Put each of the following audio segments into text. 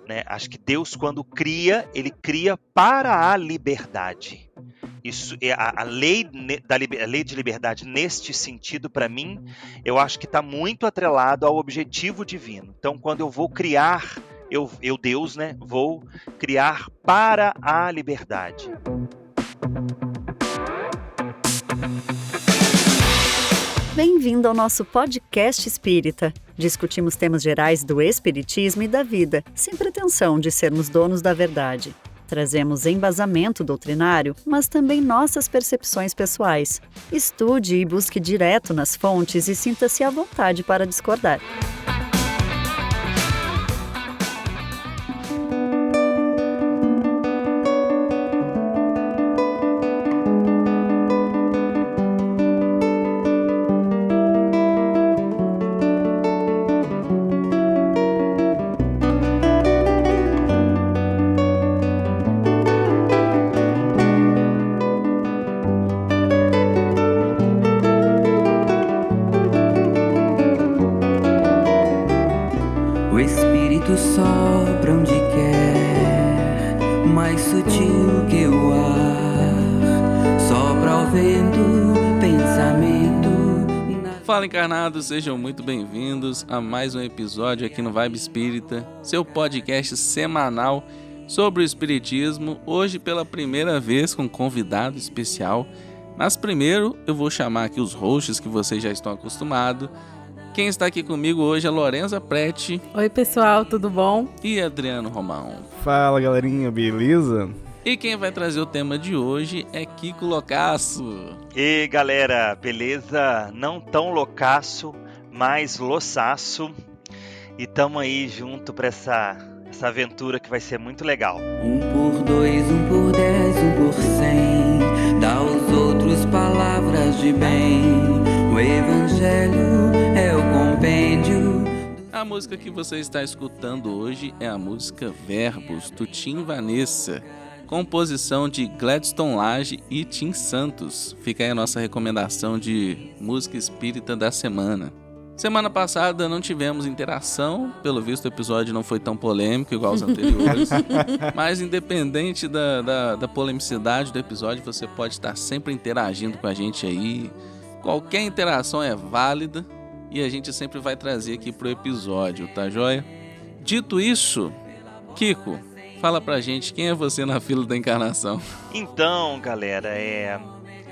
Né? Acho que Deus, quando cria, ele cria para a liberdade. Isso, a lei de liberdade, neste sentido, para mim, eu acho que está muito atrelado ao objetivo divino. Então, quando eu vou criar, eu Deus, né, vou criar para a liberdade. Bem-vindo ao nosso podcast espírita. Discutimos temas gerais do espiritismo e da vida, sem pretensão de sermos donos da verdade. Trazemos embasamento doutrinário, mas também nossas percepções pessoais. Estude e busque direto nas fontes e sinta-se à vontade para discordar. O Espírito sopra onde quer, mais sutil que o ar, sopra ao vento, pensamento. Fala, encarnados, sejam muito bem-vindos a mais um episódio aqui no Vibe Espírita, seu podcast semanal sobre o espiritismo, hoje pela primeira vez com um convidado especial. Mas primeiro eu vou chamar aqui os hosts que vocês já estão acostumados. Quem está aqui comigo hoje é Lorenza Prete. Oi, pessoal, tudo bom? E Adriano Romão. Fala, galerinha, beleza? E quem vai trazer o tema de hoje é Kiko Loucaço. E galera, beleza? Não tão loucaço, mas louçaço. E tamo aí junto pra essa aventura que vai ser muito legal. 1 por 2, 1 por 10, 1 por 100, dá aos outros palavras de bem. O Evangelho é o compêndio. A música que você está escutando hoje é a música Verbos, do Tim Vanessa, composição de Gladstone Lage e Tim Santos. Fica aí a nossa recomendação de música espírita da semana. Semana passada não tivemos interação, pelo visto o episódio não foi tão polêmico igual os anteriores, mas independente da polemicidade do episódio, você pode estar sempre interagindo com a gente aí. Qualquer interação é válida e a gente sempre vai trazer aqui pro episódio, tá joia? Dito isso, Kiko, fala pra gente quem é você na fila da encarnação. Então, galera,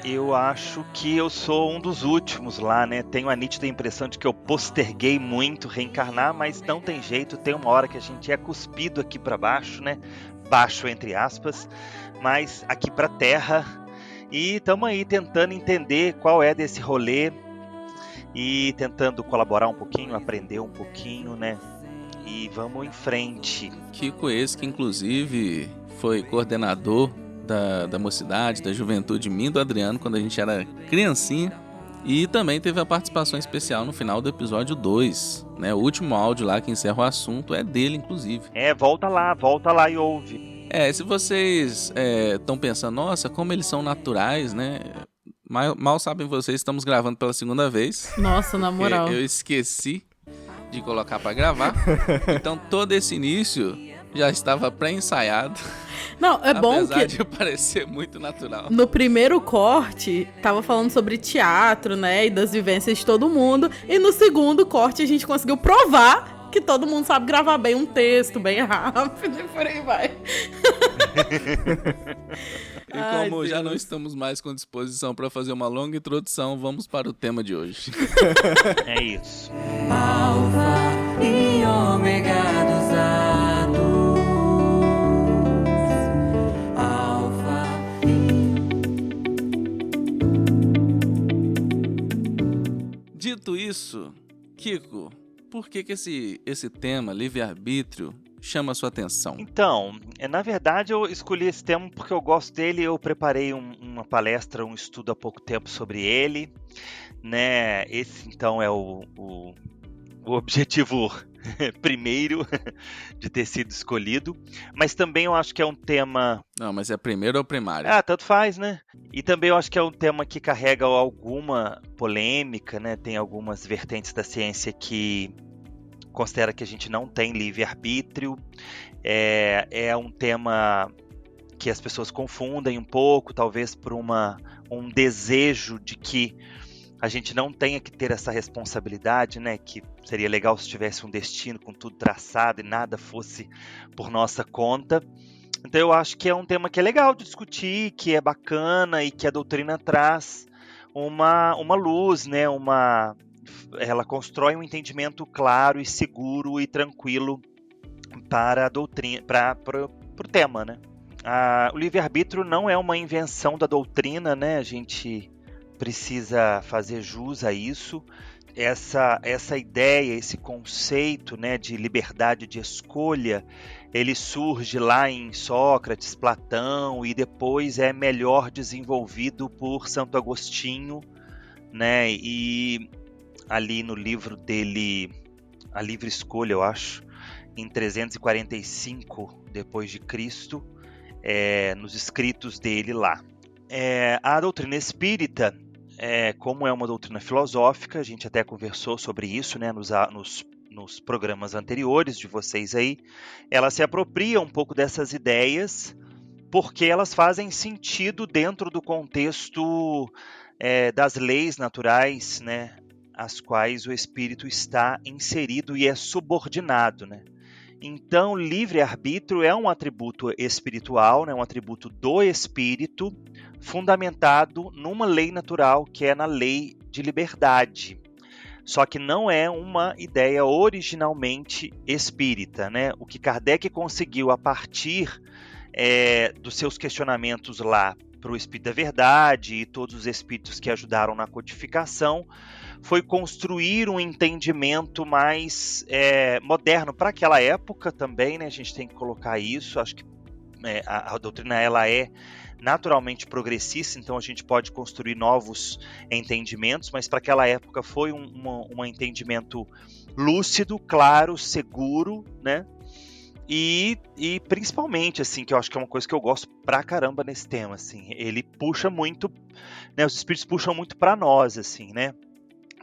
eu acho que eu sou um dos últimos lá, né? Tenho a nítida impressão de que eu posterguei muito reencarnar, mas não tem jeito, tem uma hora que a gente é cuspido aqui pra baixo, né? Baixo entre aspas, mas aqui pra terra. E estamos aí tentando entender qual é desse rolê e tentando colaborar um pouquinho, aprender um pouquinho, né? E vamos em frente. Kiko esse que inclusive foi coordenador da mocidade, da juventude minha e do Adriano quando a gente era criancinha. E também teve a participação especial no final do episódio 2, né? O último áudio lá que encerra o assunto é dele, inclusive. Volta lá e ouve. Se vocês estão pensando, nossa, como eles são naturais, né? Mal sabem vocês, estamos gravando pela segunda vez. Nossa, na moral. Eu esqueci de colocar pra gravar. Então todo esse início já estava pré-ensaiado. Não, é bom que... Apesar de parecer muito natural. No primeiro corte, tava falando sobre teatro, né? E das vivências de todo mundo. E no segundo corte, a gente conseguiu provar que todo mundo sabe gravar bem um texto, bem rápido, e por aí vai. E como já não estamos mais com disposição para fazer uma longa introdução, vamos para o tema de hoje. É isso. Alfa e ômega dos atos. Alfa Dito isso, Kiko, por que esse tema, livre-arbítrio, chama a sua atenção? Então, na verdade eu escolhi esse tema porque eu gosto dele. Eu preparei uma palestra, um estudo há pouco tempo sobre ele, né? Esse então é o objetivo primeiro de ter sido escolhido, mas também eu acho que é um tema... Não, mas é primeiro ou primário? Tanto faz, né? E também eu acho que é um tema que carrega alguma polêmica, né? Tem algumas vertentes da ciência que considera que a gente não tem livre-arbítrio. É um tema que as pessoas confundem um pouco, talvez por um desejo de que a gente não tenha que ter essa responsabilidade, né? Que seria legal se tivesse um destino com tudo traçado e nada fosse por nossa conta. Então eu acho que é um tema que é legal de discutir, que é bacana e que a doutrina traz uma luz, né? Ela constrói um entendimento claro e seguro e tranquilo para a doutrina, para o tema, né? O livre-arbítrio não é uma invenção da doutrina, né? A gente precisa fazer jus a isso. Essa ideia, esse conceito, né, de liberdade de escolha, ele surge lá em Sócrates, Platão, e depois é melhor desenvolvido por Santo Agostinho, né? E ali no livro dele, A Livre Escolha, eu acho, em 345 depois de Cristo, nos escritos dele lá. A doutrina espírita, como é uma doutrina filosófica, a gente até conversou sobre isso, né, nos programas anteriores de vocês aí, ela se apropria um pouco dessas ideias, porque elas fazem sentido dentro do contexto das leis naturais, né, às quais o espírito está inserido e é subordinado, né? Então, livre-arbítrio é um atributo espiritual, né, um atributo do espírito, fundamentado numa lei natural, que é na lei de liberdade. Só que não é uma ideia originalmente espírita, né? O que Kardec conseguiu a partir dos seus questionamentos lá para o Espírito da Verdade e todos os espíritos que ajudaram na codificação, foi construir um entendimento mais moderno para aquela época também, né? A gente tem que colocar isso. Acho que a doutrina ela é naturalmente progressista, então a gente pode construir novos entendimentos, mas para aquela época foi um entendimento lúcido, claro, seguro, né? E principalmente, assim, que eu acho que é uma coisa que eu gosto pra caramba nesse tema, assim, ele puxa muito, né? Os espíritos puxam muito para nós, assim, né?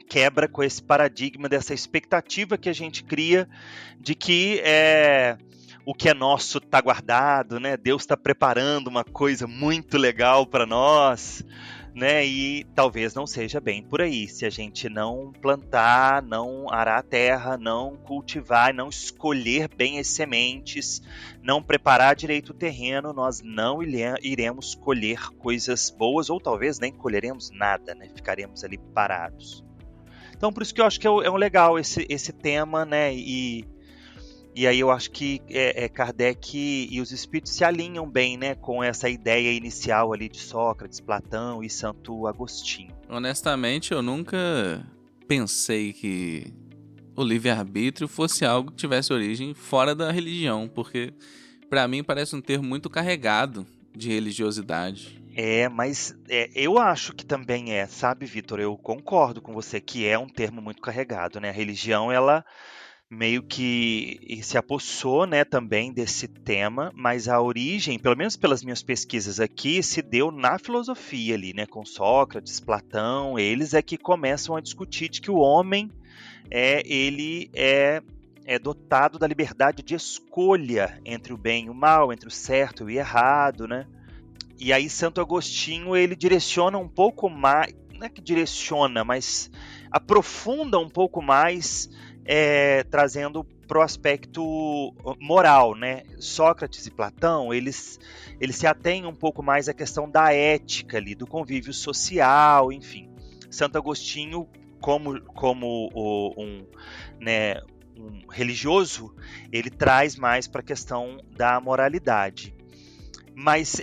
Quebra com esse paradigma dessa expectativa que a gente cria de que o que é nosso está guardado, né? Deus está preparando uma coisa muito legal para nós, né? E talvez não seja bem por aí. Se a gente não plantar, não arar a terra, não cultivar, não escolher bem as sementes, não preparar direito o terreno, nós não iremos colher coisas boas, ou talvez nem colheremos nada, né? Ficaremos ali parados. Então, por isso que eu acho que é um legal esse tema, né? E aí eu acho que Kardec e os espíritos se alinham bem, né, com essa ideia inicial ali de Sócrates, Platão e Santo Agostinho. Honestamente, eu nunca pensei que o livre-arbítrio fosse algo que tivesse origem fora da religião, porque para mim parece um termo muito carregado de religiosidade. Mas eu acho que também sabe, Vitor? Eu concordo com você que é um termo muito carregado, né? A religião, ela meio que se apossou, né, também desse tema, mas a origem, pelo menos pelas minhas pesquisas aqui, se deu na filosofia ali, né, com Sócrates, Platão, eles é que começam a discutir de que o homem ele é dotado da liberdade de escolha entre o bem e o mal, entre o certo e o errado, né? E aí Santo Agostinho, ele direciona um pouco mais, não é que direciona, mas aprofunda um pouco mais, trazendo para o aspecto moral, né? Sócrates e Platão, eles se atêm um pouco mais à questão da ética ali, do convívio social, enfim. Santo Agostinho, como um religioso, ele traz mais para a questão da moralidade. Mas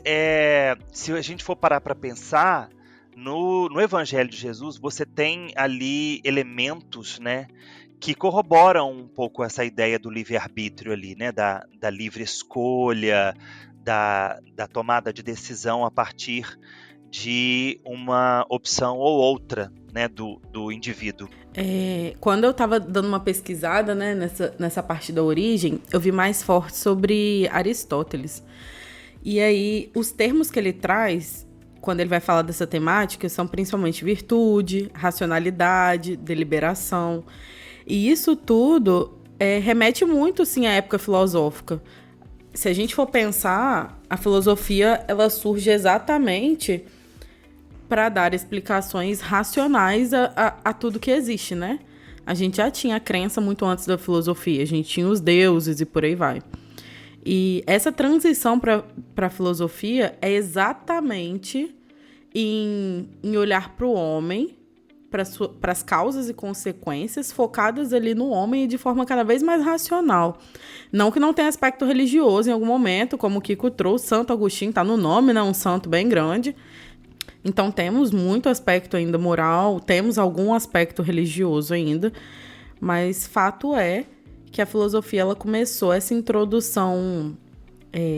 se a gente for parar para pensar, no Evangelho de Jesus, você tem ali elementos, né, que corroboram um pouco essa ideia do livre-arbítrio ali, né, da livre escolha, da tomada de decisão a partir de uma opção ou outra, né, do indivíduo. Quando eu estava dando uma pesquisada, né, nessa parte da origem, eu vi mais forte sobre Aristóteles. E aí, os termos que ele traz, quando ele vai falar dessa temática, são principalmente virtude, racionalidade, deliberação. E isso tudo remete muito, sim, à época filosófica. Se a gente for pensar, a filosofia, ela surge exatamente para dar explicações racionais a tudo que existe, né? A gente já tinha a crença muito antes da filosofia, a gente tinha os deuses e por aí vai. E essa transição para a filosofia é exatamente em olhar para o homem, para as causas e consequências focadas ali no homem e de forma cada vez mais racional. Não que não tenha aspecto religioso em algum momento, como o Kiko trouxe, Santo Agostinho está no nome, né? Um santo bem grande. Então temos muito aspecto ainda moral, temos algum aspecto religioso ainda, mas fato é que a filosofia ela começou essa introdução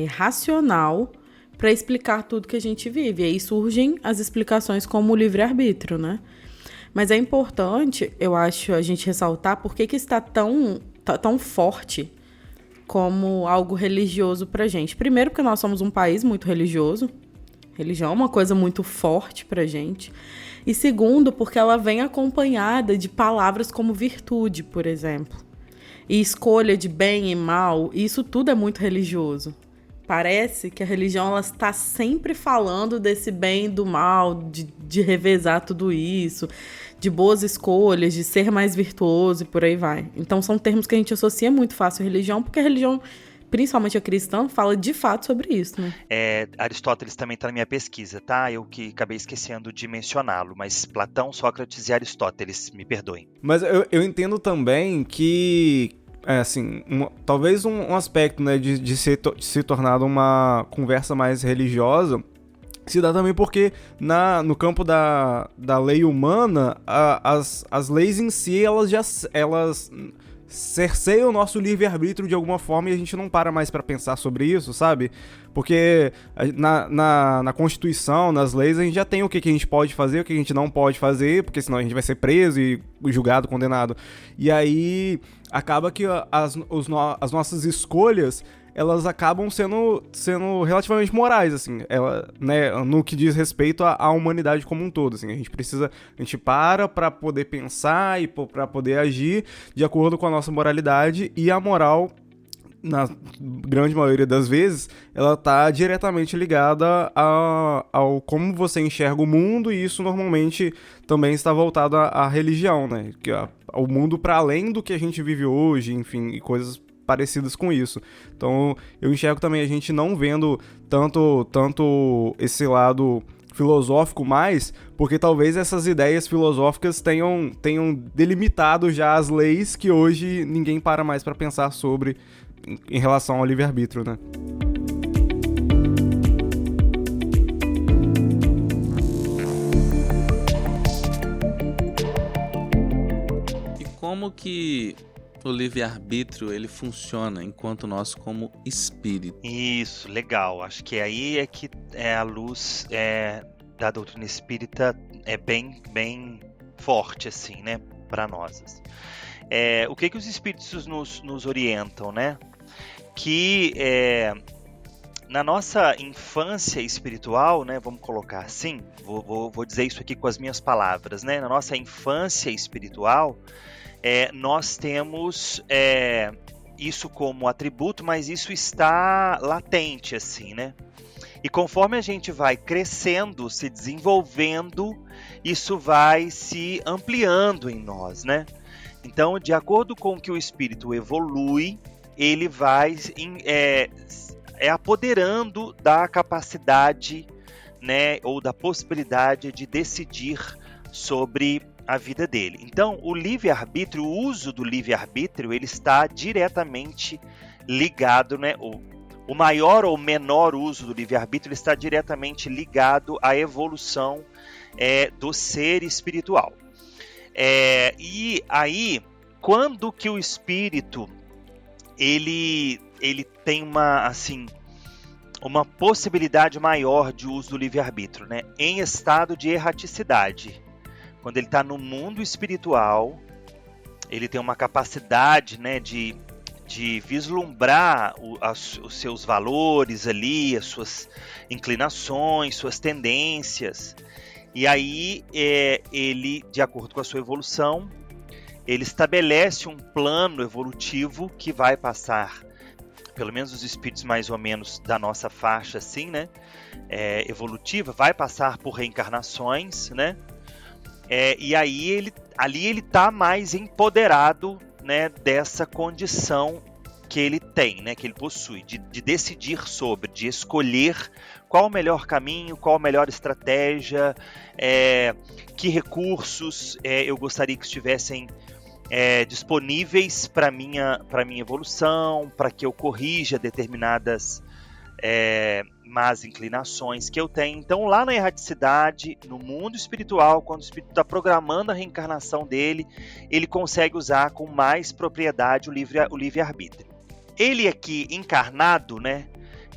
racional para explicar tudo que a gente vive. E aí surgem as explicações como o livre-arbítrio, né? Mas é importante, eu acho, a gente ressaltar por que está tão forte como algo religioso pra gente. Primeiro, porque nós somos um país muito religioso. Religião é uma coisa muito forte pra gente. E segundo, porque ela vem acompanhada de palavras como virtude, por exemplo. E escolha de bem e mal, isso tudo é muito religioso. Parece que a religião ela está sempre falando desse bem e do mal, de revezar tudo isso, de boas escolhas, de ser mais virtuoso e por aí vai. Então são termos que a gente associa muito fácil à religião, porque a religião, principalmente a cristã, fala de fato sobre isso, né? Aristóteles também está na minha pesquisa, tá? Eu que acabei esquecendo de mencioná-lo, mas Platão, Sócrates e Aristóteles, me perdoem. Mas eu entendo também que, talvez um aspecto, né, de se tornar uma conversa mais religiosa se dá também porque no campo da lei humana, as leis em si, elas cerceiam o nosso livre-arbítrio de alguma forma e a gente não para mais pra pensar sobre isso, sabe? Porque na Constituição, nas leis, a gente já tem o que a gente pode fazer, o que a gente não pode fazer, porque senão a gente vai ser preso e julgado, condenado. E aí acaba que as nossas escolhas, elas acabam sendo relativamente morais, assim, né, no que diz respeito à humanidade como um todo, assim, a gente para poder pensar e para poder agir de acordo com a nossa moralidade, e a moral, na grande maioria das vezes, ela tá diretamente ligada ao como você enxerga o mundo, e isso normalmente também está voltado à religião, né, ao mundo para além do que a gente vive hoje, enfim, e coisas parecidas com isso. Então eu enxergo também a gente não vendo tanto esse lado filosófico mais, porque talvez essas ideias filosóficas tenham delimitado já as leis que hoje ninguém para mais para pensar sobre em relação ao livre-arbítrio, né? E como que o livre-arbítrio ele funciona enquanto nós como espírito? Isso, legal. Acho que aí é que a luz da doutrina espírita é bem forte, assim, né, para nós. O que os espíritos nos orientam, né? Que na nossa infância espiritual, né, vamos colocar assim, vou dizer isso aqui com as minhas palavras, né? Na nossa infância espiritual, nós temos isso como atributo, mas isso está latente, assim, né? E conforme a gente vai crescendo, se desenvolvendo, isso vai se ampliando em nós, né? Então, de acordo com que o espírito evolui, ele vai apoderando da capacidade, né, ou da possibilidade de decidir sobre a vida dele. Então, o livre-arbítrio, o uso do livre-arbítrio, ele está diretamente ligado, né, o maior ou menor uso do livre-arbítrio está diretamente ligado à evolução do ser espiritual. E aí, quando que o espírito ele tem uma possibilidade maior de uso do livre-arbítrio, né? Em estado de erraticidade. Quando ele está no mundo espiritual, ele tem uma capacidade, né, de vislumbrar os seus valores ali, as suas inclinações, suas tendências. E aí, ele, de acordo com a sua evolução, ele estabelece um plano evolutivo que vai passar, pelo menos os espíritos mais ou menos da nossa faixa, assim, né, evolutiva, vai passar por reencarnações, né, e aí ali ele está mais empoderado, né, dessa condição que ele tem, né, que ele possui, de decidir sobre, de escolher qual o melhor caminho, qual a melhor estratégia, que recursos eu gostaria que estivessem disponíveis para minha evolução, para que eu corrija determinadas más inclinações que eu tenho. Então, lá na erraticidade, no mundo espiritual, quando o espírito está programando a reencarnação dele, ele consegue usar com mais propriedade o livre-arbítrio. Ele aqui encarnado, né?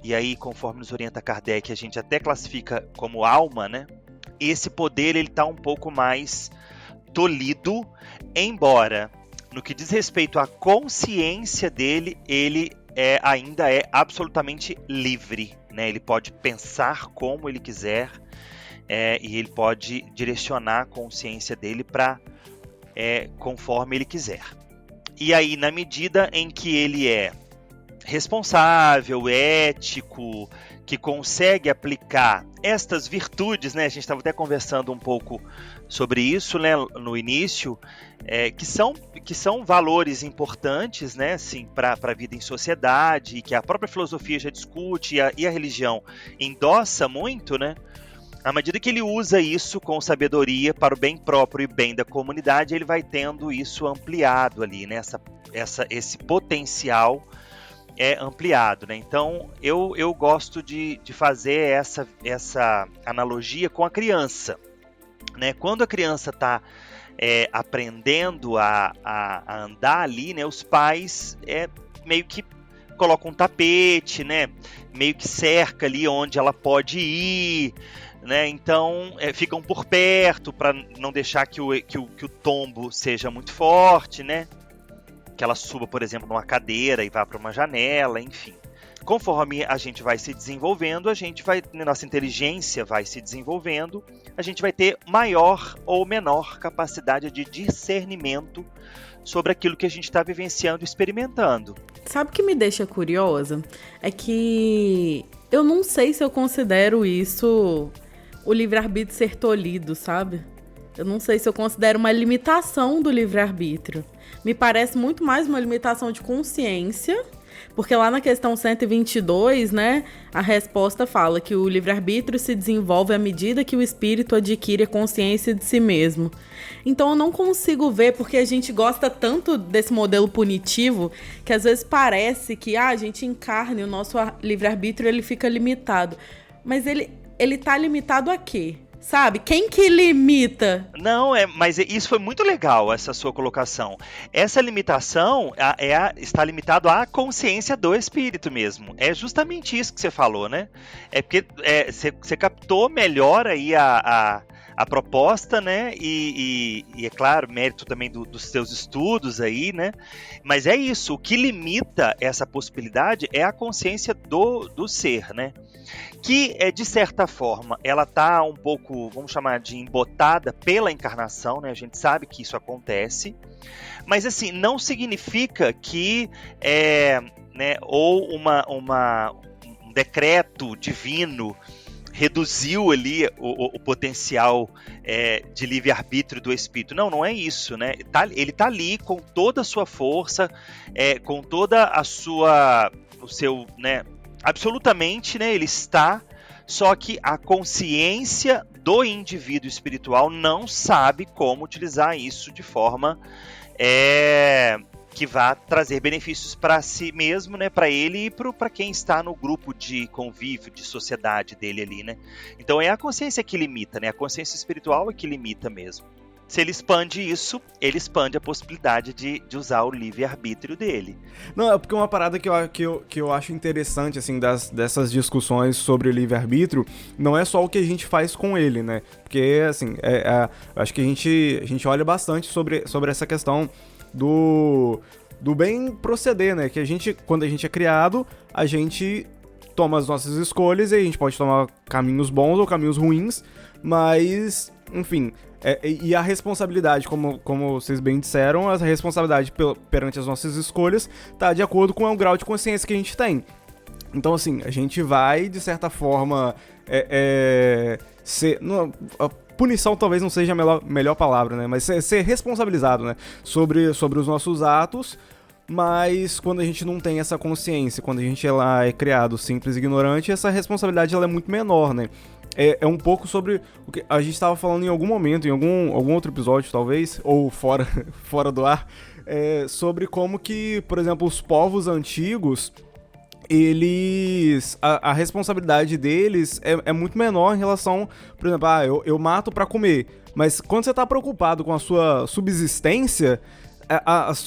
E aí, conforme nos orienta Kardec, a gente até classifica como alma, né? Esse poder ele está um pouco mais tolhido, embora no que diz respeito à consciência dele, ele ainda é absolutamente livre, né? Ele pode pensar como ele quiser e ele pode direcionar a consciência dele para conforme ele quiser. E aí, na medida em que ele é responsável, ético, que consegue aplicar estas virtudes, né? A gente estava até conversando um pouco sobre isso, né, no início, que são valores importantes, né, assim, para a vida em sociedade, que a própria filosofia já discute e a religião endossa muito, né? À medida que ele usa isso com sabedoria para o bem próprio e bem da comunidade, ele vai tendo isso ampliado ali, né? Esse potencial ampliado, né? Então eu gosto de fazer essa analogia com a criança, né? Quando a criança está aprendendo a andar ali, né? Os pais meio que colocam um tapete, né? Meio que cerca ali onde ela pode ir, né? Então ficam por perto para não deixar que o tombo seja muito forte, né? Que ela suba, por exemplo, numa cadeira e vá para uma janela, enfim. Conforme a gente vai se desenvolvendo, nossa inteligência vai se desenvolvendo, a gente vai ter maior ou menor capacidade de discernimento sobre aquilo que a gente está vivenciando e experimentando. Sabe o que me deixa curiosa? É que eu não sei se eu considero isso o livre-arbítrio ser tolhido, sabe? Eu não sei se eu considero uma limitação do livre-arbítrio. Me parece muito mais uma limitação de consciência, porque lá na questão 122, né, a resposta fala que o livre-arbítrio se desenvolve à medida que o espírito adquire a consciência de si mesmo. Então eu não consigo ver, porque a gente gosta tanto desse modelo punitivo, que às vezes parece que a gente encarna e o nosso livre-arbítrio ele fica limitado. Mas ele tá limitado a quê? Sabe? Quem que limita? Não, mas isso foi muito legal, essa sua colocação. Essa limitação está limitado à consciência do espírito mesmo. É justamente isso que você falou, né? É porque você captou melhor aí a proposta, né? E é claro, mérito também dos seus estudos aí, né? Mas é isso, o que limita essa possibilidade é a consciência do ser, né? Que, de certa forma, ela tá um pouco, vamos chamar de embotada pela encarnação, né? A gente sabe que isso acontece, mas assim, não significa que né, ou um decreto divino reduziu ali o potencial de livre-arbítrio do espírito. Não é isso, né? Ele tá ali com toda a sua força, com toda o seu, né? Absolutamente, né? Ele está, só que a consciência do indivíduo espiritual não sabe como utilizar isso de forma que vá trazer benefícios para si mesmo, né? Para ele e para quem está no grupo de convívio, de sociedade dele ali, né? Então é a consciência que limita, né? A consciência espiritual é que limita mesmo. Se ele expande isso, ele expande a possibilidade de usar o livre-arbítrio dele. Não, é porque uma parada que eu acho interessante, assim, dessas discussões sobre o livre-arbítrio, não é só o que a gente faz com ele, né? Porque, assim, acho que a gente olha bastante sobre essa questão do bem proceder, né? Que quando a gente é criado, a gente toma as nossas escolhas e a gente pode tomar caminhos bons ou caminhos ruins, mas, enfim, e a responsabilidade, como vocês bem disseram, a responsabilidade perante as nossas escolhas tá de acordo com o grau de consciência que a gente tem. Então, assim, a gente vai, de certa forma, a punição talvez não seja a melhor palavra, né? Mas ser responsabilizado, né? Sobre os nossos atos, mas quando a gente não tem essa consciência, quando a gente é criado simples e ignorante, essa responsabilidade ela é muito menor, né? É um pouco sobre o que a gente estava falando em algum momento, em algum outro episódio, talvez, ou fora do ar, sobre como que, por exemplo, os povos antigos, a responsabilidade deles é muito menor em relação, por exemplo, eu mato pra comer, mas quando você tá preocupado com a sua subsistência,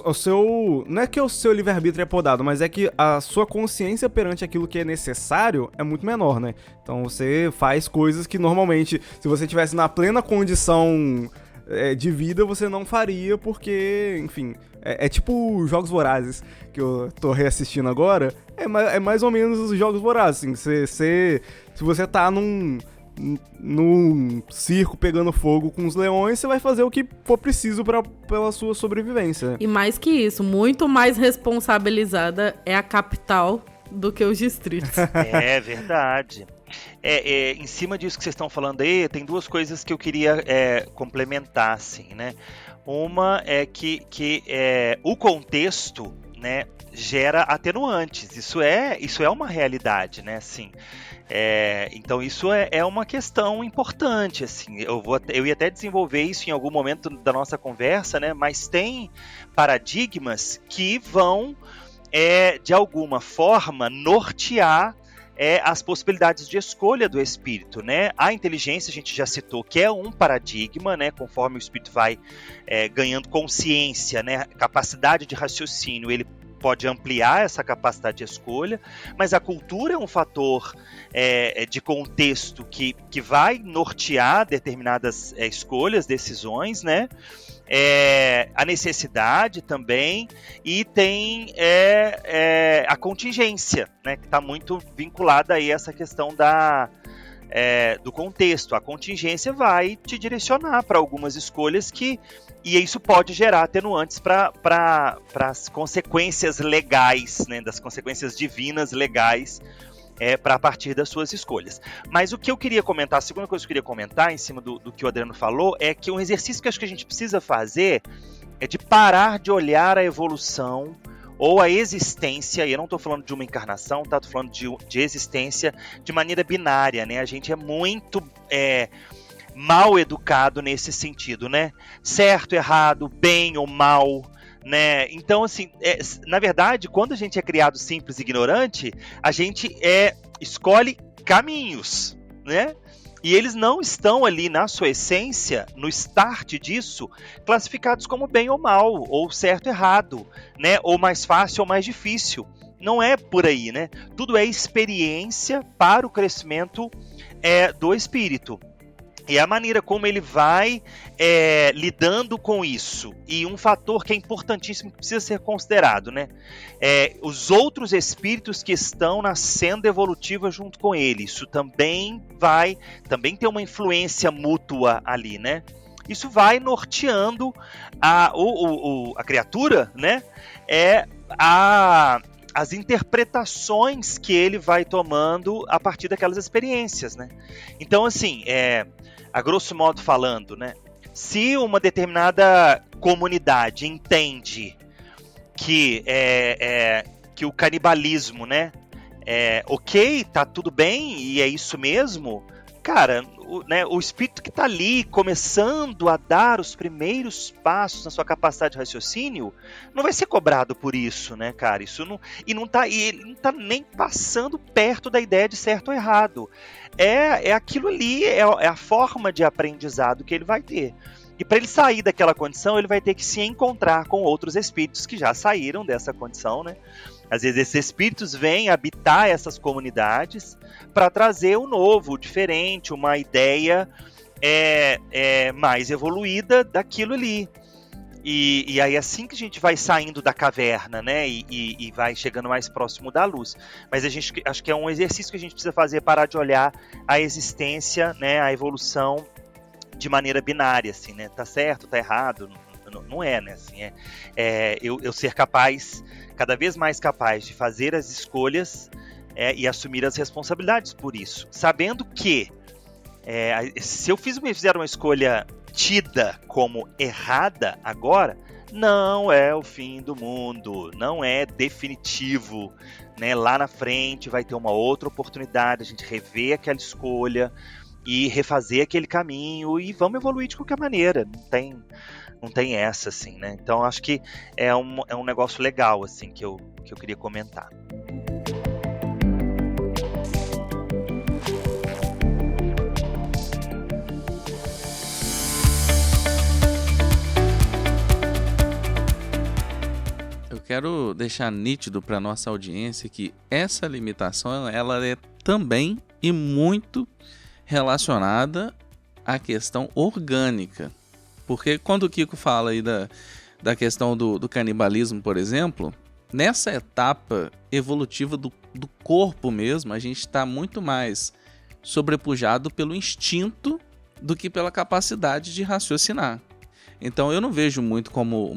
o seu, não é que o seu livre-arbítrio é podado, mas é que a sua consciência perante aquilo que é necessário é muito menor, né? Então você faz coisas que normalmente, se você estivesse na plena condição de vida, você não faria, porque, enfim, é tipo Jogos Vorazes, que eu tô reassistindo agora, é mais ou menos os Jogos Vorazes, assim, se você tá num circo pegando fogo com os leões, você vai fazer o que for preciso pela sua sobrevivência. E mais que isso, muito mais responsabilizada é a capital do que os distritos. É verdade. Em cima disso que vocês estão falando aí, tem duas coisas que eu queria complementar, assim, né? Uma é que o contexto, né, gera atenuantes. Isso é uma realidade, né? Assim, então isso é uma questão importante, assim. Eu ia até desenvolver isso em algum momento da nossa conversa, né? Mas tem paradigmas que vão, de alguma forma, nortear as possibilidades de escolha do espírito, né? A inteligência, a gente já citou, que é um paradigma, né? Conforme o espírito vai ganhando consciência, né? Capacidade de raciocínio, ele pode ampliar essa capacidade de escolha, mas a cultura é um fator de contexto que vai nortear determinadas escolhas, decisões, né? A necessidade também, e tem a contingência, né, que está muito vinculada aí a essa questão do contexto. A contingência vai te direcionar para algumas escolhas e isso pode gerar atenuantes para as consequências legais, né, das consequências divinas legais, a partir das suas escolhas. Mas o que eu queria comentar, a segunda coisa que eu queria comentar em cima do que o Adriano falou, é que um exercício que acho que a gente precisa fazer é de parar de olhar a evolução ou a existência, e eu não estou falando de uma encarnação, tá? Estou falando de existência de maneira binária, né? A gente é muito mal educado nesse sentido, né? Certo, errado, bem ou mal, né? Então, assim, na verdade, quando a gente é criado simples e ignorante, a gente escolhe caminhos, né? E eles não estão ali na sua essência, no start disso, classificados como bem ou mal, ou certo e errado, né? Ou mais fácil ou mais difícil. Não é por aí, né? Tudo é experiência para o crescimento do espírito. E a maneira como ele vai lidando com isso. E um fator que é importantíssimo, que precisa ser considerado, né? Os outros espíritos que estão na senda evolutiva junto com ele. Isso também tem uma influência mútua ali, né? Isso vai norteando a criatura, né? As interpretações que ele vai tomando a partir daquelas experiências, né? Então, assim, a grosso modo falando, né? Se uma determinada comunidade entende que o canibalismo, né? Ok, tá tudo bem e é isso mesmo, cara, o espírito que tá ali começando a dar os primeiros passos na sua capacidade de raciocínio não vai ser cobrado por isso, né, cara? Ele não tá nem passando perto da ideia de certo ou errado. É aquilo ali, é a forma de aprendizado que ele vai ter. E para ele sair daquela condição, ele vai ter que se encontrar com outros espíritos que já saíram dessa condição, né? Às vezes esses espíritos vêm habitar essas comunidades para trazer o novo, o diferente, uma ideia mais evoluída daquilo ali. E aí assim que a gente vai saindo da caverna, né, e vai chegando mais próximo da luz. Mas acho que é um exercício que a gente precisa fazer, parar de olhar a existência, né, a evolução de maneira binária, assim, né, tá certo, tá errado, não é, né, assim, eu ser capaz, cada vez mais capaz de fazer as escolhas e assumir as responsabilidades por isso, sabendo que se eu fizer uma escolha tida como errada agora, não é o fim do mundo, não é definitivo, né? Lá na frente vai ter uma outra oportunidade, a gente rever aquela escolha e refazer aquele caminho e vamos evoluir de qualquer maneira, não tem essa, assim, né? Então acho que é um negócio legal, assim, que eu queria comentar. Quero deixar nítido para nossa audiência que essa limitação ela é também e muito relacionada à questão orgânica. Porque quando o Kiko fala aí da questão do canibalismo, por exemplo, nessa etapa evolutiva do corpo mesmo, a gente está muito mais sobrepujado pelo instinto do que pela capacidade de raciocinar. Então eu não vejo muito como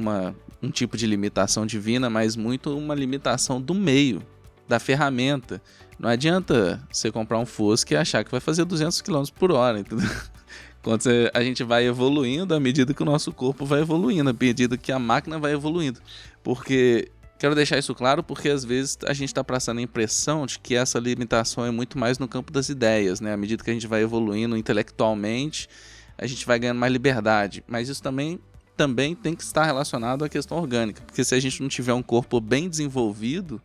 um tipo de limitação divina, mas muito uma limitação do meio, da ferramenta. Não adianta você comprar um Fusca e achar que vai fazer 200 km por hora, entendeu? Quando a gente vai evoluindo, à medida que o nosso corpo vai evoluindo, à medida que a máquina vai evoluindo. Porque, quero deixar isso claro, porque às vezes a gente está passando a impressão de que essa limitação é muito mais no campo das ideias, né? À medida que a gente vai evoluindo intelectualmente, a gente vai ganhando mais liberdade. Mas isso também tem que estar relacionado à questão orgânica. Porque se a gente não tiver um corpo bem desenvolvido,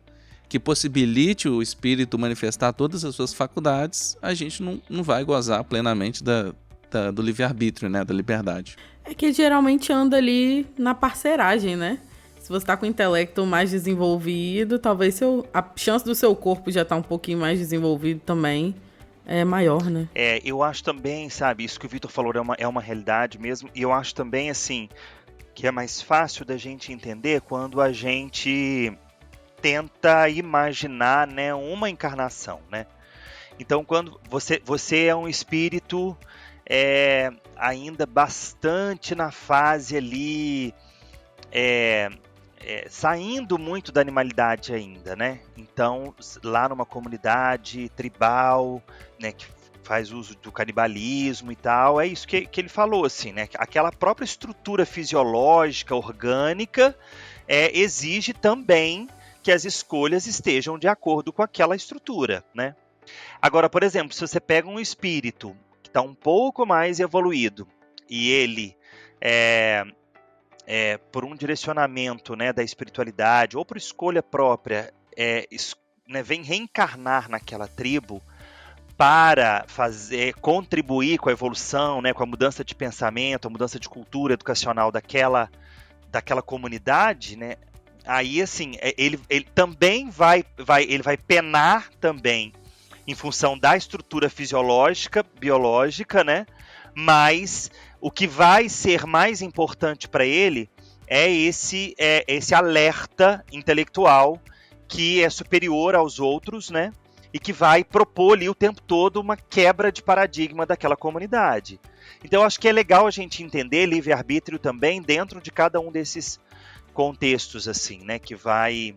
que possibilite o espírito manifestar todas as suas faculdades, a gente não vai gozar plenamente do livre-arbítrio, né? Da liberdade. É que geralmente anda ali na parceiragem, né? Se você tá com o intelecto mais desenvolvido, talvez a chance do seu corpo já tá um pouquinho mais desenvolvido também é maior, né? Eu acho também, sabe, isso que o Vitor falou é uma realidade mesmo, e eu acho também, assim, que é mais fácil da gente entender quando a gente tenta imaginar, né, uma encarnação, né? Então, quando você é um espírito ainda bastante na fase ali, saindo muito da animalidade ainda, né? Então, lá numa comunidade tribal, né, que faz uso do canibalismo e tal, é isso que ele falou, assim, né? Aquela própria estrutura fisiológica, orgânica, exige também que as escolhas estejam de acordo com aquela estrutura, né? Agora, por exemplo, se você pega um espírito que está um pouco mais evoluído e ele por um direcionamento, né, da espiritualidade ou por escolha própria, né, vem reencarnar naquela tribo para contribuir com a evolução, né, com a mudança de pensamento, a mudança de cultura educacional daquela comunidade, né? Aí, assim, ele também vai penar também em função da estrutura fisiológica, biológica, né? Mas o que vai ser mais importante para ele é esse alerta intelectual que é superior aos outros, né? E que vai propor ali o tempo todo uma quebra de paradigma daquela comunidade. Então, eu acho que é legal a gente entender livre-arbítrio também dentro de cada um desses contextos, assim, né? Que vai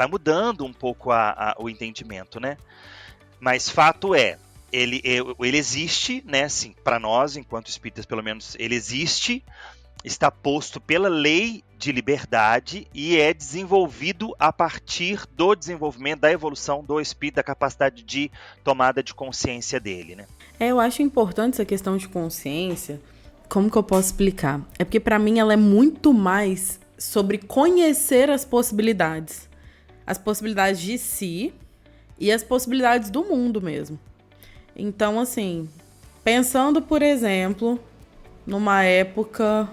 mudando um pouco o entendimento, né? Mas fato ele existe, né, assim, para nós, enquanto espíritas, pelo menos, ele existe, está posto pela lei de liberdade e é desenvolvido a partir do desenvolvimento, da evolução do espírito, da capacidade de tomada de consciência dele, né? Eu acho importante essa questão de consciência. Como que eu posso explicar? É porque, para mim, ela é muito mais sobre conhecer as possibilidades. As possibilidades de si e as possibilidades do mundo mesmo. Então, assim, pensando, por exemplo, numa época,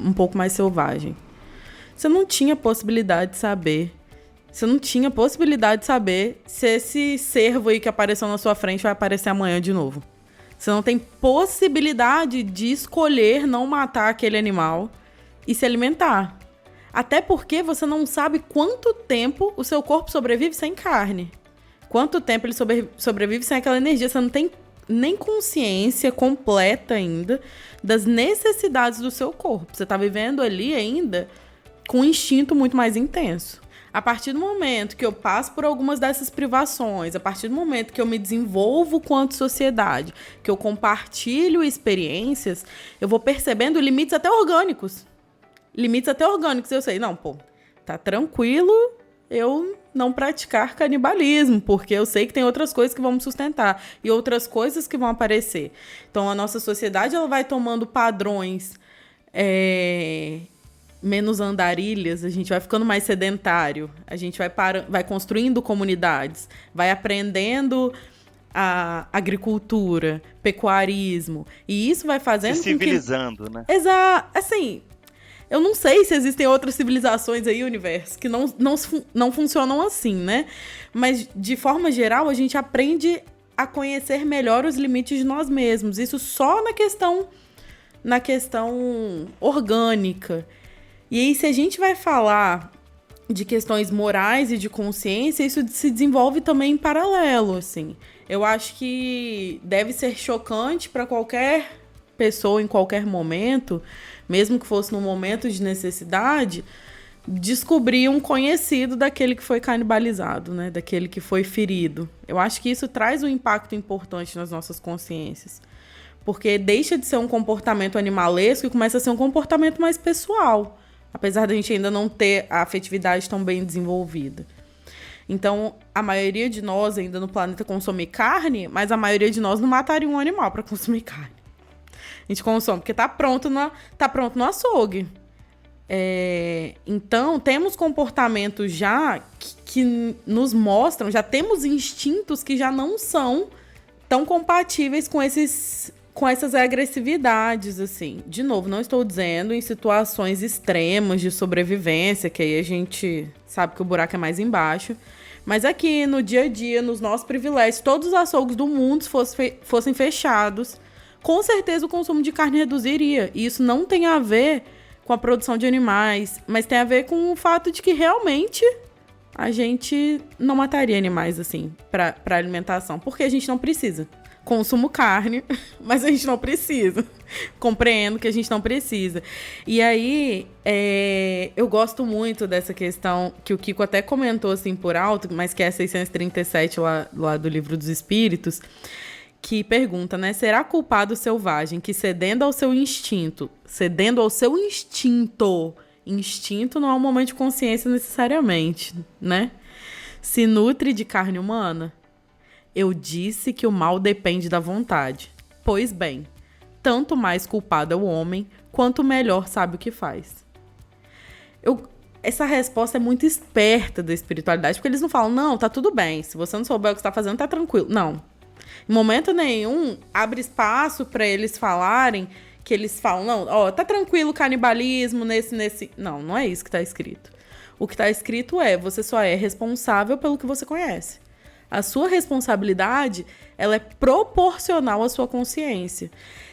um pouco mais selvagem. Você não tinha possibilidade de saber. Você não tinha possibilidade de saber se esse cervo aí que apareceu na sua frente vai aparecer amanhã de novo. Você não tem possibilidade de escolher não matar aquele animal. e se alimentar. Até porque você não sabe quanto tempo o seu corpo sobrevive sem carne. Quanto tempo ele sobrevive sem aquela energia. Você não tem nem consciência completa ainda das necessidades do seu corpo. Você está vivendo ali ainda com um instinto muito mais intenso. A partir do momento que eu passo por algumas dessas privações, a partir do momento que eu me desenvolvo quanto sociedade, que eu compartilho experiências, eu vou percebendo limites até orgânicos. Limites até orgânicos. Eu sei, não, pô, tá tranquilo eu não praticar canibalismo, porque eu sei que tem outras coisas que vão me sustentar e outras coisas que vão aparecer. Então, a nossa sociedade ela vai tomando padrões menos andarilhas, a gente vai ficando mais sedentário, a gente vai construindo comunidades, vai aprendendo a agricultura, pecuarismo, e isso vai fazendo se civilizando, né? Exato, assim, eu não sei se existem outras civilizações aí, universo, que não funcionam assim, né? Mas, de forma geral, a gente aprende a conhecer melhor os limites de nós mesmos, isso só na questão orgânica. E aí, se a gente vai falar de questões morais e de consciência, isso se desenvolve também em paralelo, assim. Eu acho que deve ser chocante para qualquer pessoa, em qualquer momento, mesmo que fosse num momento de necessidade, descobrir um conhecido daquele que foi canibalizado, né? Daquele que foi ferido. Eu acho que isso traz um impacto importante nas nossas consciências. Porque deixa de ser um comportamento animalesco e começa a ser um comportamento mais pessoal. Apesar da gente ainda não ter a afetividade tão bem desenvolvida. Então, a maioria de nós ainda no planeta consome carne, mas a maioria de nós não mataria um animal para consumir carne. A gente consome porque tá pronto no açougue. Então, temos comportamentos já que nos mostram, já temos instintos que já não são tão compatíveis com essas agressividades, assim. De novo, não estou dizendo em situações extremas de sobrevivência, que aí a gente sabe que o buraco é mais embaixo. Mas aqui, no dia a dia, nos nossos privilégios, todos os açougues do mundo fossem fechados, com certeza o consumo de carne reduziria. E isso não tem a ver com a produção de animais, mas tem a ver com o fato de que realmente a gente não mataria animais, assim, para alimentação, porque a gente não precisa. Consumo carne, mas a gente não precisa. Compreendo que a gente não precisa. E aí, eu gosto muito dessa questão que o Kiko até comentou assim por alto, mas que é 637 lá do Livro dos Espíritos, que pergunta, né? Será culpado o selvagem que cedendo ao seu instinto, instinto não é um momento de consciência necessariamente, né? Se nutre de carne humana? Eu disse que o mal depende da vontade. Pois bem, tanto mais culpado é o homem, quanto melhor sabe o que faz. Essa resposta é muito esperta da espiritualidade, porque eles não falam, não, tá tudo bem, se você não souber o que você tá fazendo, tá tranquilo. Não. Em momento nenhum, abre espaço para eles falarem, que eles falam, não, ó, tá tranquilo, canibalismo, nesse... Não, não é isso que tá escrito. O que tá escrito você só é responsável pelo que você conhece. A sua responsabilidade, ela é proporcional à sua consciência.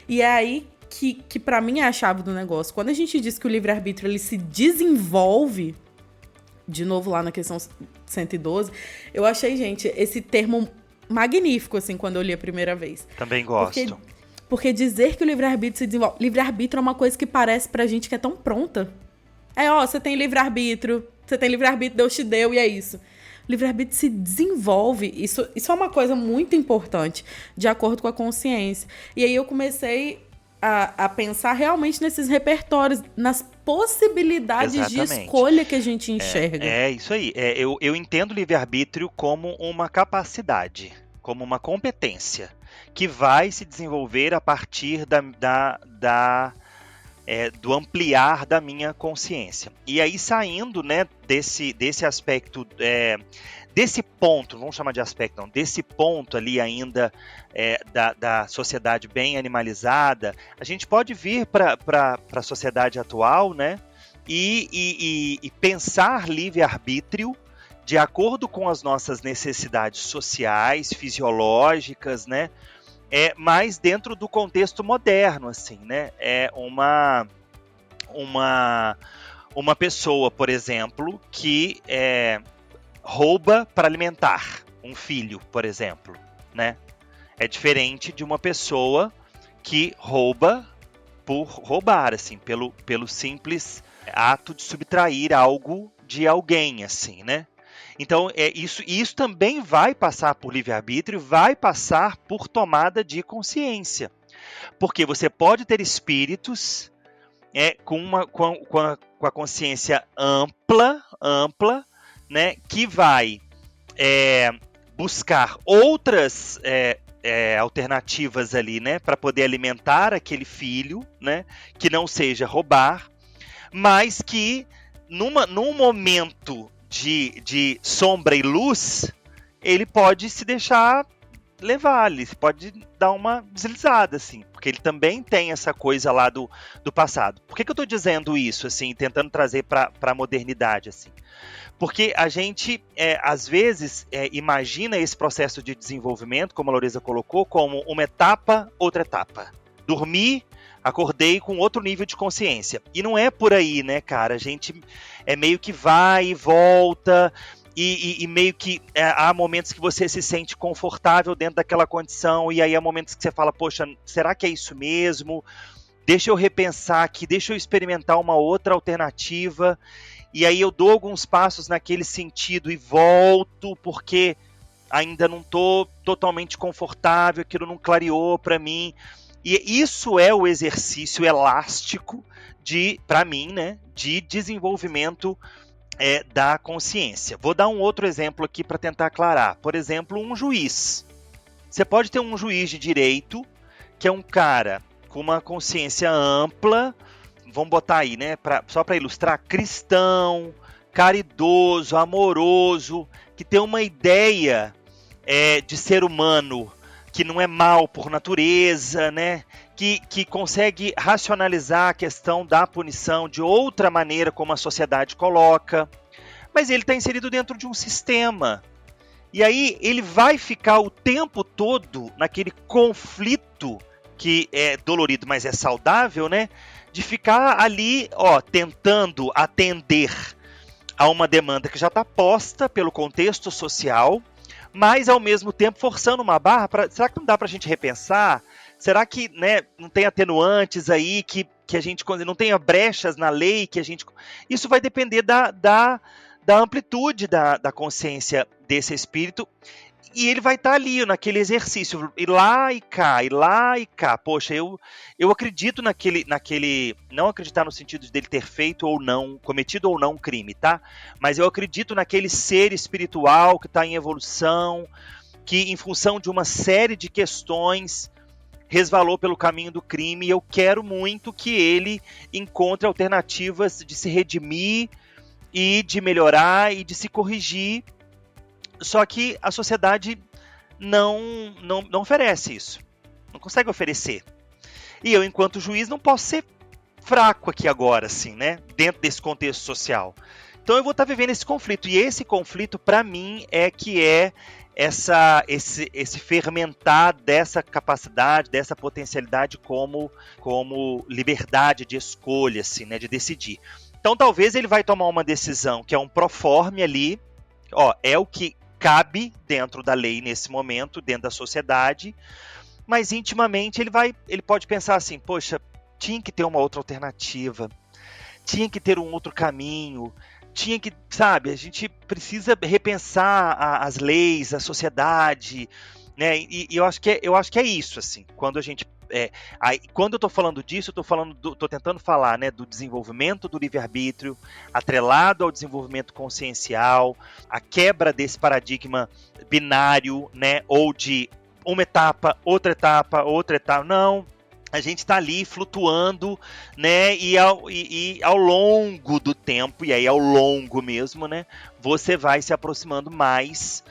E é aí que para mim é a chave do negócio. Quando a gente diz que o livre-arbítrio ele se desenvolve, de novo lá na questão 112, eu achei, gente, esse termo magnífico, assim, quando eu li a primeira vez. Também gosto. Porque dizer que o livre-arbítrio se desenvolve... Livre-arbítrio é uma coisa que parece pra gente que é tão pronta. Você tem livre-arbítrio, Deus te deu e é isso. Livre-arbítrio se desenvolve. Isso é uma coisa muito importante, de acordo com a consciência. E aí eu comecei a pensar realmente nesses repertórios, nas possibilidades Exatamente. de escolha que a gente enxerga. É isso aí. Eu entendo o livre-arbítrio como uma capacidade, como uma competência, que vai se desenvolver a partir do ampliar da minha consciência. E aí, saindo, né, desse aspecto, desse ponto, não vamos chamar de aspecto, não, desse ponto ali ainda da sociedade bem animalizada, a gente pode vir para a sociedade atual, né, e pensar livre-arbítrio de acordo com as nossas necessidades sociais, fisiológicas, né, mas dentro do contexto moderno, assim, né? uma pessoa, por exemplo, que rouba para alimentar um filho, por exemplo, né? É diferente de uma pessoa que rouba por roubar, assim, pelo simples ato de subtrair algo de alguém, assim, né? Então, isso também vai passar por livre-arbítrio, vai passar por tomada de consciência. Porque você pode ter espíritos com a consciência ampla, né, que vai buscar outras alternativas ali, né, para poder alimentar aquele filho, né, que não seja roubar, mas que num momento de sombra e luz, ele pode se deixar levar, ele pode dar uma deslizada, assim, porque ele também tem essa coisa lá do passado. Por que eu estou dizendo isso, assim, tentando trazer para a modernidade, assim? Porque a gente, às vezes, imagina esse processo de desenvolvimento, como a Loreza colocou, como uma etapa, outra etapa. Dormi, acordei com outro nível de consciência. E não é por aí, né, cara? A gente meio que vai e volta, e meio que há momentos que você se sente confortável dentro daquela condição, e aí há momentos que você fala, poxa, será que é isso mesmo? Deixa eu repensar aqui, deixa eu experimentar uma outra alternativa. E aí eu dou alguns passos naquele sentido e volto, porque ainda não estou totalmente confortável, aquilo não clareou para mim. E isso é o exercício elástico para mim, né, de desenvolvimento da consciência. Vou dar um outro exemplo aqui para tentar aclarar. Por exemplo, um juiz. Você pode ter um juiz de direito, que é um cara com uma consciência ampla, vamos botar aí, né, só para ilustrar, cristão, caridoso, amoroso, que tem uma ideia de ser humano que não é mal por natureza, né, que consegue racionalizar a questão da punição de outra maneira como a sociedade coloca, mas ele está inserido dentro de um sistema. E aí ele vai ficar o tempo todo naquele conflito que é dolorido, mas é saudável, né? De ficar ali, tentando atender a uma demanda que já está posta pelo contexto social, mas ao mesmo tempo forçando uma barra. Será que não dá para a gente repensar? Será que, né, não tem atenuantes aí que a gente não tenha brechas na lei que a gente... Isso vai depender da amplitude da consciência desse espírito. E ele vai estar ali, naquele exercício, ir lá e cá, ir lá e cá. Poxa, eu acredito naquele... Não acreditar no sentido dele ter feito ou não, cometido ou não um crime, tá? Mas eu acredito naquele ser espiritual que está em evolução, que em função de uma série de questões resvalou pelo caminho do crime, e eu quero muito que ele encontre alternativas de se redimir e de melhorar e de se corrigir. Só que a sociedade não oferece isso. Não consegue oferecer. E eu, enquanto juiz, não posso ser fraco aqui agora, assim, né? Dentro desse contexto social. Então eu vou estar vivendo esse conflito. E esse conflito, para mim, esse fermentar dessa capacidade, dessa potencialidade como liberdade de escolha, assim, né? De decidir. Então talvez ele vai tomar uma decisão que é um proforme ali. É o que cabe dentro da lei nesse momento, dentro da sociedade, mas intimamente ele pode pensar assim, poxa, tinha que ter uma outra alternativa, tinha que ter um outro caminho, tinha que, sabe, a gente precisa repensar as leis, a sociedade, né, e eu acho que é isso, assim, quando a gente... quando eu estou falando disso, eu estou tentando falar, né, do desenvolvimento do livre-arbítrio atrelado ao desenvolvimento consciencial, a quebra desse paradigma binário, né, ou de uma etapa, outra etapa, não, a gente está ali flutuando, né, e ao longo do tempo, e aí ao longo mesmo, né, você vai se aproximando mais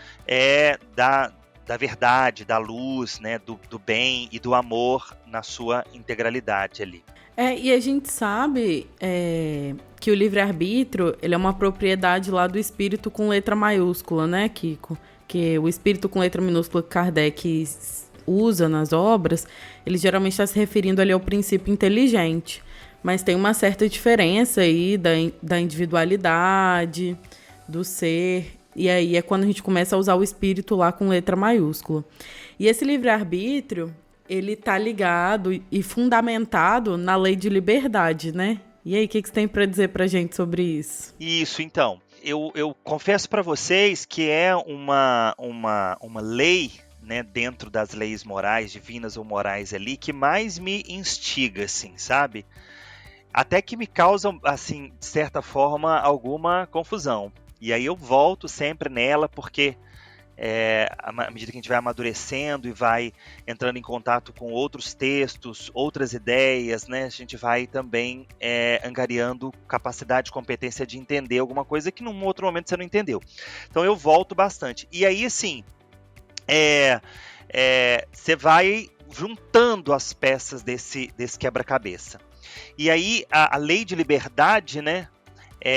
da verdade, da luz, né, do bem e do amor na sua integralidade ali. E a gente sabe que o livre-arbítrio, ele é uma propriedade lá do espírito com letra maiúscula, né, Kiko? Que o espírito com letra minúscula que Kardec usa nas obras, ele geralmente está se referindo ali ao princípio inteligente. Mas tem uma certa diferença aí da individualidade, do ser. E aí é quando a gente começa a usar o espírito lá com letra maiúscula. E esse livre-arbítrio, ele tá ligado e fundamentado na lei de liberdade, né? E aí, o que você tem para dizer pra gente sobre isso? Isso, então. Eu confesso para vocês que é uma lei, né, dentro das leis morais, divinas ou morais ali, que mais me instiga, assim, sabe? Até que me causa, assim, de certa forma, alguma confusão. E aí eu volto sempre nela, porque à medida que a gente vai amadurecendo e vai entrando em contato com outros textos, outras ideias, né, a gente vai também angariando capacidade, competência de entender alguma coisa que num outro momento você não entendeu. Então eu volto bastante. E aí, assim, você vai juntando as peças desse quebra-cabeça. E aí a lei de liberdade, né,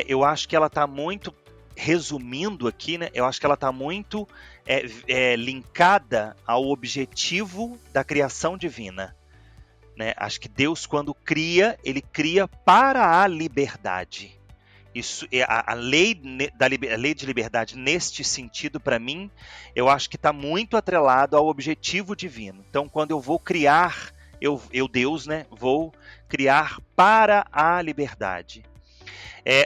eu acho que ela está muito, resumindo aqui, né, eu acho que ela está muito linkada ao objetivo da criação divina, né? Acho que Deus, quando cria, ele cria para a liberdade. Isso, a lei de liberdade, neste sentido, para mim, eu acho que está muito atrelado ao objetivo divino. Então, quando eu vou criar, eu Deus, né, vou criar para a liberdade.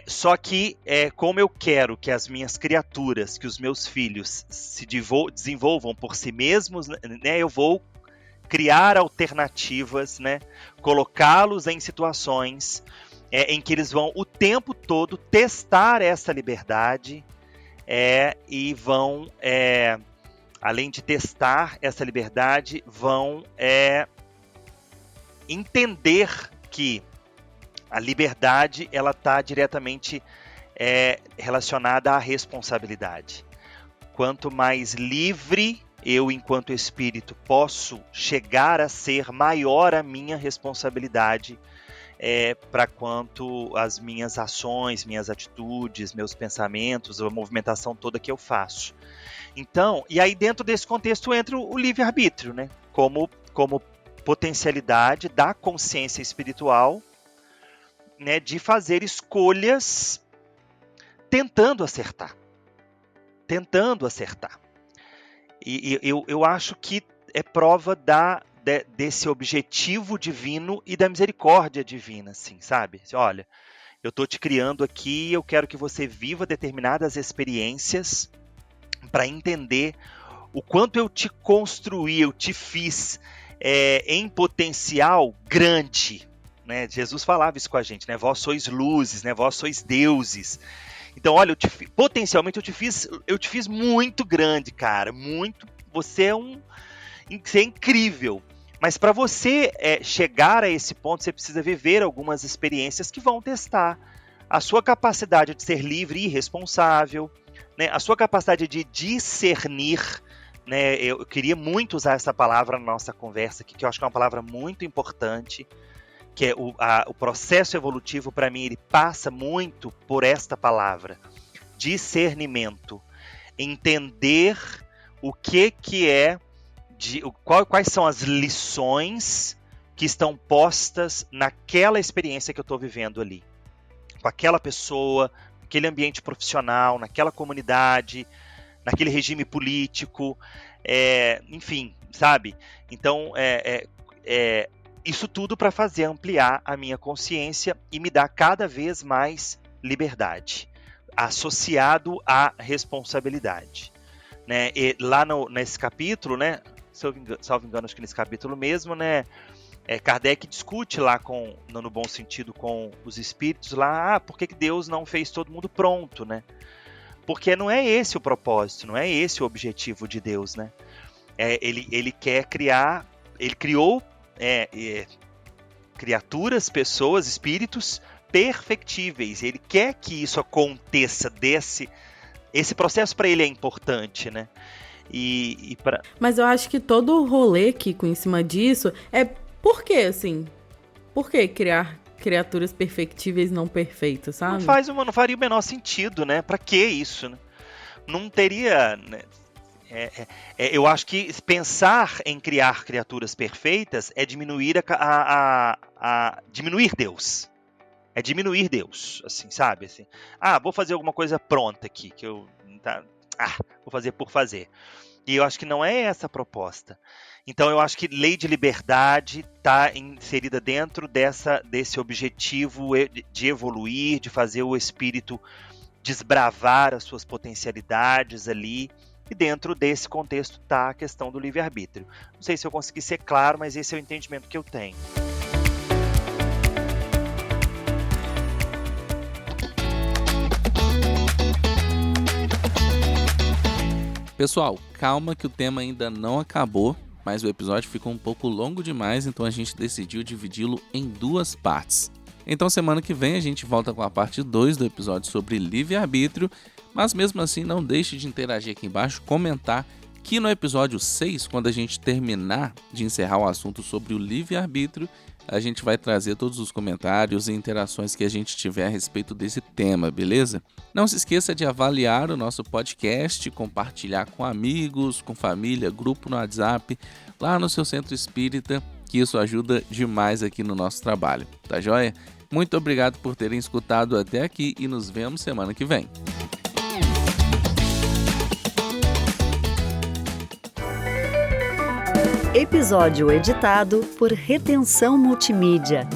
Só que, como eu quero que as minhas criaturas, que os meus filhos se desenvolvam por si mesmos, né, eu vou criar alternativas, né, colocá-los em situações em que eles vão o tempo todo testar essa liberdade e vão, além de testar essa liberdade, vão entender que a liberdade, ela está diretamente relacionada à responsabilidade. Quanto mais livre eu, enquanto espírito, posso chegar a ser, maior a minha responsabilidade para quanto as minhas ações, minhas atitudes, meus pensamentos, a movimentação toda que eu faço. Então, e aí dentro desse contexto entra o livre-arbítrio, né? Como potencialidade da consciência espiritual, né, de fazer escolhas tentando acertar. E eu acho que é prova desse objetivo divino e da misericórdia divina, assim, sabe? Olha, eu estou te criando aqui, eu quero que você viva determinadas experiências para entender o quanto eu te construí, eu te fiz em potencial grande. Né? Jesus falava isso com a gente, né? Vós sois luzes, né? Vós sois deuses. Então, olha, potencialmente eu te fiz muito grande, cara. Muito. Você é incrível. Mas para você chegar a esse ponto, você precisa viver algumas experiências que vão testar a sua capacidade de ser livre e responsável, né? A sua capacidade de discernir. Né? Eu queria muito usar essa palavra na nossa conversa aqui, que eu acho que é uma palavra muito importante. Que o processo evolutivo, para mim, ele passa muito por esta palavra, discernimento, entender o que é, quais são as lições que estão postas naquela experiência que eu estou vivendo ali, com aquela pessoa, naquele ambiente profissional, naquela comunidade, naquele regime político, enfim, sabe? Então, isso tudo para fazer ampliar a minha consciência e me dar cada vez mais liberdade, associado à responsabilidade. Né? E lá nesse capítulo, né, salvo engano, acho que nesse capítulo mesmo, né, Kardec discute lá, no bom sentido, com os espíritos lá, por que Deus não fez todo mundo pronto, né? Porque não é esse o propósito, não é esse o objetivo de Deus, né? Ele quer criar, ele criou criaturas, pessoas, espíritos perfectíveis. Ele quer que isso aconteça. Esse processo para ele é importante, né? Mas eu acho que todo o rolê, Kiko, em cima disso por que, assim? Por que criar criaturas perfectíveis não perfeitas, sabe? Não faria o menor sentido, né? Pra que isso, né? Não teria, né? Eu acho que pensar em criar criaturas perfeitas é diminuir diminuir Deus. É diminuir Deus, assim, sabe? Assim, vou fazer alguma coisa pronta aqui, que eu... vou fazer por fazer. E eu acho que não é essa a proposta. Então eu acho que lei de liberdade está inserida dentro desse objetivo de evoluir, de fazer o espírito desbravar as suas potencialidades ali. E dentro desse contexto está a questão do livre-arbítrio. Não sei se eu consegui ser claro, mas esse é o entendimento que eu tenho. Pessoal, calma que o tema ainda não acabou, mas o episódio ficou um pouco longo demais, então a gente decidiu dividi-lo em 2 partes. Então semana que vem a gente volta com a parte 2 do episódio sobre livre-arbítrio, mas mesmo assim não deixe de interagir aqui embaixo, comentar que no episódio 6, quando a gente terminar de encerrar o assunto sobre o livre-arbítrio, a gente vai trazer todos os comentários e interações que a gente tiver a respeito desse tema, beleza? Não se esqueça de avaliar o nosso podcast, compartilhar com amigos, com família, grupo no WhatsApp, lá no seu centro espírita, que isso ajuda demais aqui no nosso trabalho, tá joia? Muito obrigado por terem escutado até aqui e nos vemos semana que vem. Episódio editado por Retenção Multimídia.